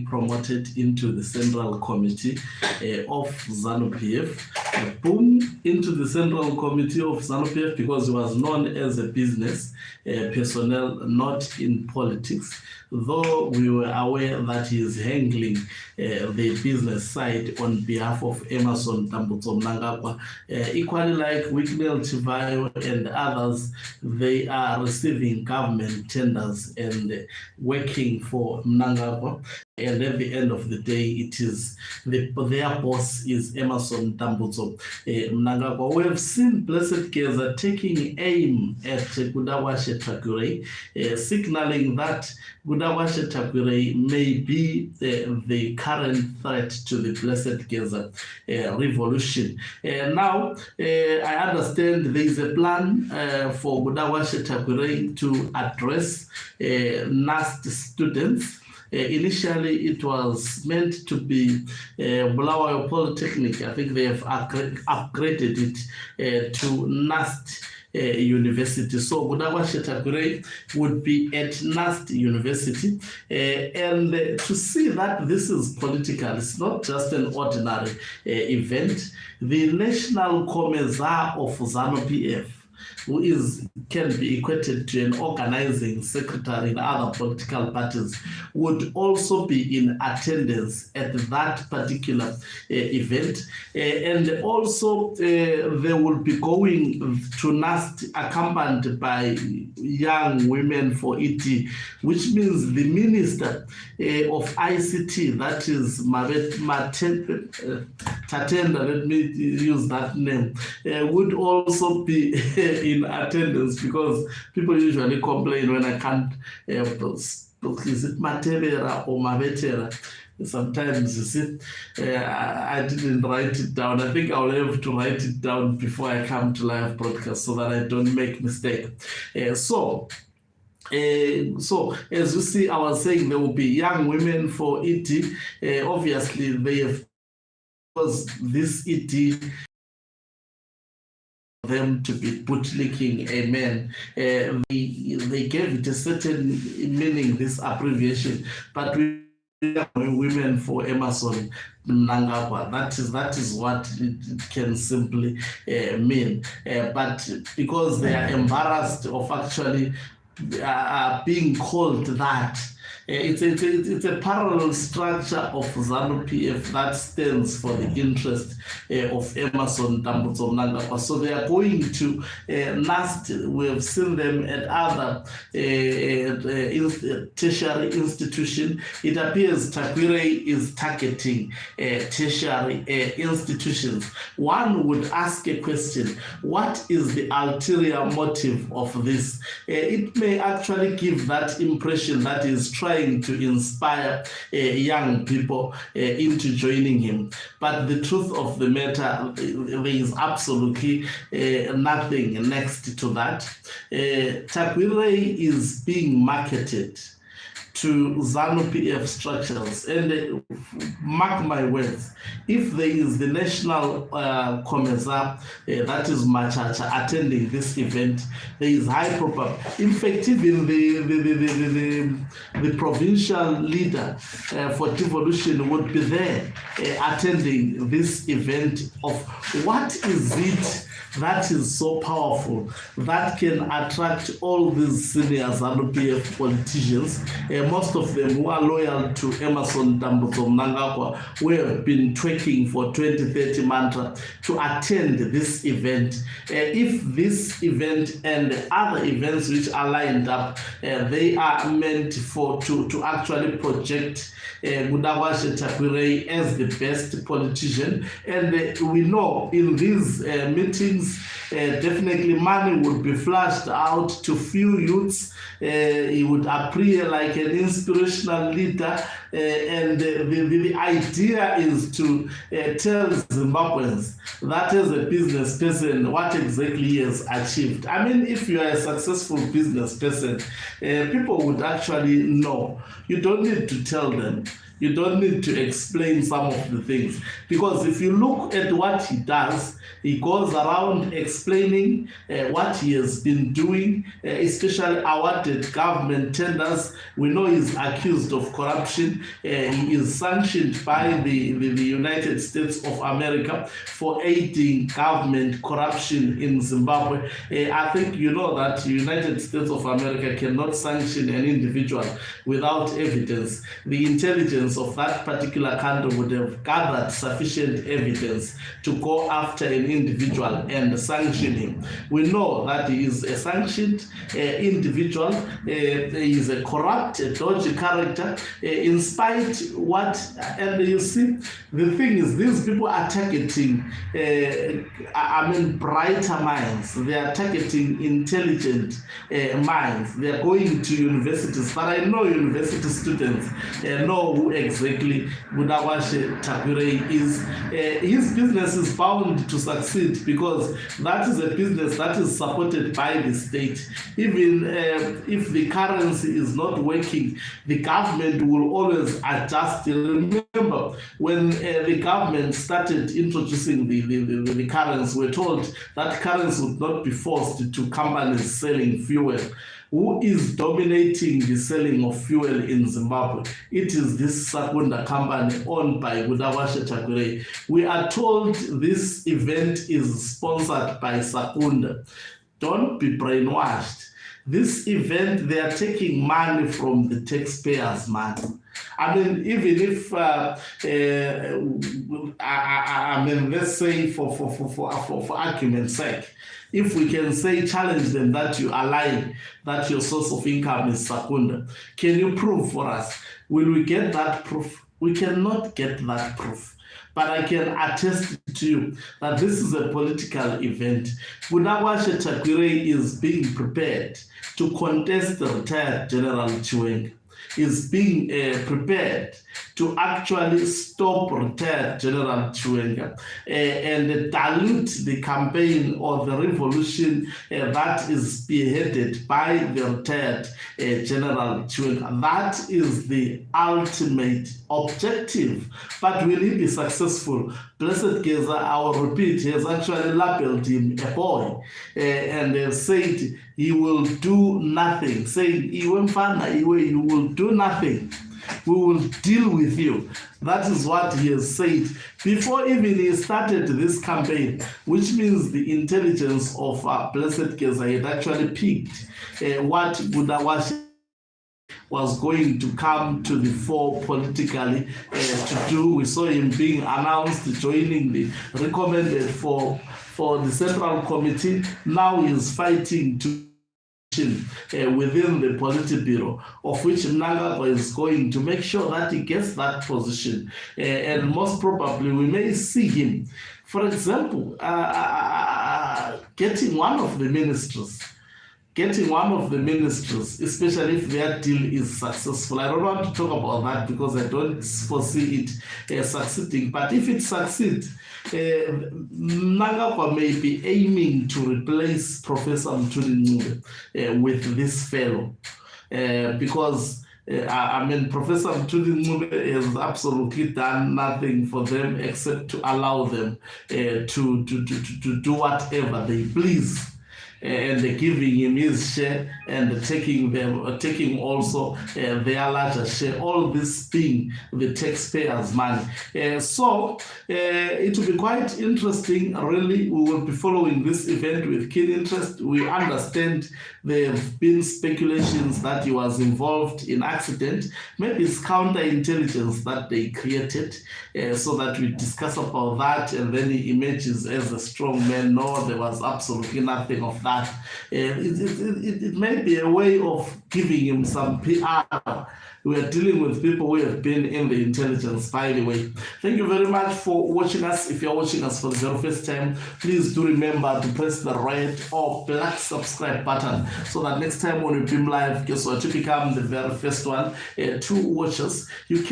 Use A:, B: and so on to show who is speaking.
A: promoted into the Central Committee of ZANU-PF. Boom, into the Central Committee of ZANU-PF because he was known as a business personnel, not in politics, though we were aware that he is handling the business side on behalf of Emmerson Tambutso Mnangagwa. Equally like Wicknell Chivayo and others, they are receiving government tenders and working for Mnangagwa. And at the end of the day, it is their boss is Emmerson Tambutso Mnangagwa. We have seen Blessed Keza taking aim at Bulawayo Tagwireyi, signaling that Bulawayo Tagwireyi may be the current threat to the Blessed Keza revolution. Now, I understand there is a plan for Bulawayo Tagwireyi to address NAST students. Initially, it was meant to be Bulawayo Polytechnic. I think they have upgraded it to NAST University. So Bulawayo Tagwireyi would be at NAST University. And to see that this is political, it's not just an ordinary event. The National Commissar of ZANU-PF, who can be equated to an organizing secretary in other political parties, would also be in attendance at that particular event. And also they will be going to NAST accompanied by young women for ET, which means the Minister of ICT, that is Tatenda, let me use that name, would also be in attendance, because people usually complain when I can't, is it Matevera or Mavetera? Sometimes, you see, I didn't write it down. I think I'll have to write it down before I come to live broadcast so that I don't make mistake. So as you see, I was saying there will be young women for ET. Obviously, they have, because this ET them to be bootlicking a man. They gave it a certain meaning, this abbreviation, but we women for Emmerson Mnangagwa. That is what it can simply mean. But because they are embarrassed of actually being called that, it's a parallel structure of ZANU-PF that stands for the interest of Emmerson Tambutso Mnangagwa. So they are going to NAST. We have seen them at other tertiary institutions. It appears Tagwireyi is targeting tertiary institutions. One would ask a question: what is the ulterior motive of this? It may actually give that impression that is trying to inspire young people into joining him. But the truth of the matter, there is absolutely nothing next to that. Tagwireyi is being marketed to ZANU-PF structures, and mark my words, if there is the National Commissar, that is Machacha, attending this event, there is high probability. In fact, even the provincial leader for devolution would be there attending this event. Of what is it that is so powerful that can attract all these senior ZANU-PF politicians, most of them who are loyal to Emmerson Tambutso Mnangagwa, who have been twerking for 2030 mantra, to attend this event. If this event and other events which are lined up, they are meant to actually project Bulawayo Tagwireyi as the best politician, and we know in these meetings definitely money would be flashed out to few youths. He would appear like an inspirational leader, and the idea is to tell Zimbabweans that as a business person what exactly he has achieved. I mean, if you are a successful business person, people would actually know. You don't need to tell them. You don't need to explain some of the things, because if you look at what he does, he goes around explaining what he has been doing, especially awarded government tenders. We know he's accused of corruption. corruption. He is sanctioned by the United States of America for aiding government corruption in Zimbabwe. I think you know that the United States of America cannot sanction an individual without evidence. The intelligence of that particular country would have gathered sufficient evidence to go after an individual and sanction him. We know that he is a sanctioned individual. He is a corrupt, a dodgy character, in spite what, and you see, the thing is, these people are targeting, brighter minds. They are targeting intelligent minds. They are going to universities, but I know university students know who exactly Tagwireyi is. His business is bound to succeed because that is a business that is supported by the state. Even if the currency is not working, the government will always adjust. Remember, when the government started introducing the currency, we're told that currency would not be forced to companies selling fuel. Who is dominating the selling of fuel in Zimbabwe? It is this Sakunda company owned by Tagwireyi. We are told this event is sponsored by Sakunda. Don't be brainwashed. This event, they are taking money from the taxpayers' money. Even if let's say for argument's sake, if we can say challenge them that you are lying, that your source of income is Sakunda, can you prove for us? Will we get that proof? We cannot get that proof. But I can attest to you that this is a political event. Tagwireyi is being prepared to contest the retired General Chiwenga. Is being prepared to actually stop retired General Chiwenga and dilute the campaign or the revolution that is spearheaded by the retired General Chiwenga. That is the ultimate objective. But will he be successful? Blessed Geza, I will repeat, has actually labeled him a boy and said he will do nothing, saying, you will do nothing. We will deal with you. That is what he has said before even he started this campaign, which means the intelligence of Blessed Geza had actually picked what Bulawayo was going to come to the fore politically to do. We saw him being announced, joining the recommended for the Central Committee. Now he is fighting to within the Politburo, of which Mnangagwa is going to make sure that he gets that position. And most probably we may see him, for example, getting one of the ministers, especially if their deal is successful. I don't want to talk about that because I don't foresee it succeeding. But if it succeeds, Mnangagwa may be aiming to replace Professor Mthuli with this fellow because Professor Mthuli has absolutely done nothing for them except to allow them to do whatever they please. And giving him his share and taking also their larger share, all this being the taxpayers' money. So it will be quite interesting, really. We will be following this event with keen interest. We understand there have been speculations that he was involved in accident. Maybe it's counterintelligence that they created so that we discuss about that, and then he emerges as a strong man. No, there was absolutely nothing of that. It may be a way of giving him some PR. We are dealing with people who have been in the intelligence, by the way. Thank you very much for watching us. If you're watching us for the very first time, please do remember to press the red or black subscribe button so that next time when we beam live, guess what, you become the very first one to watch us. You can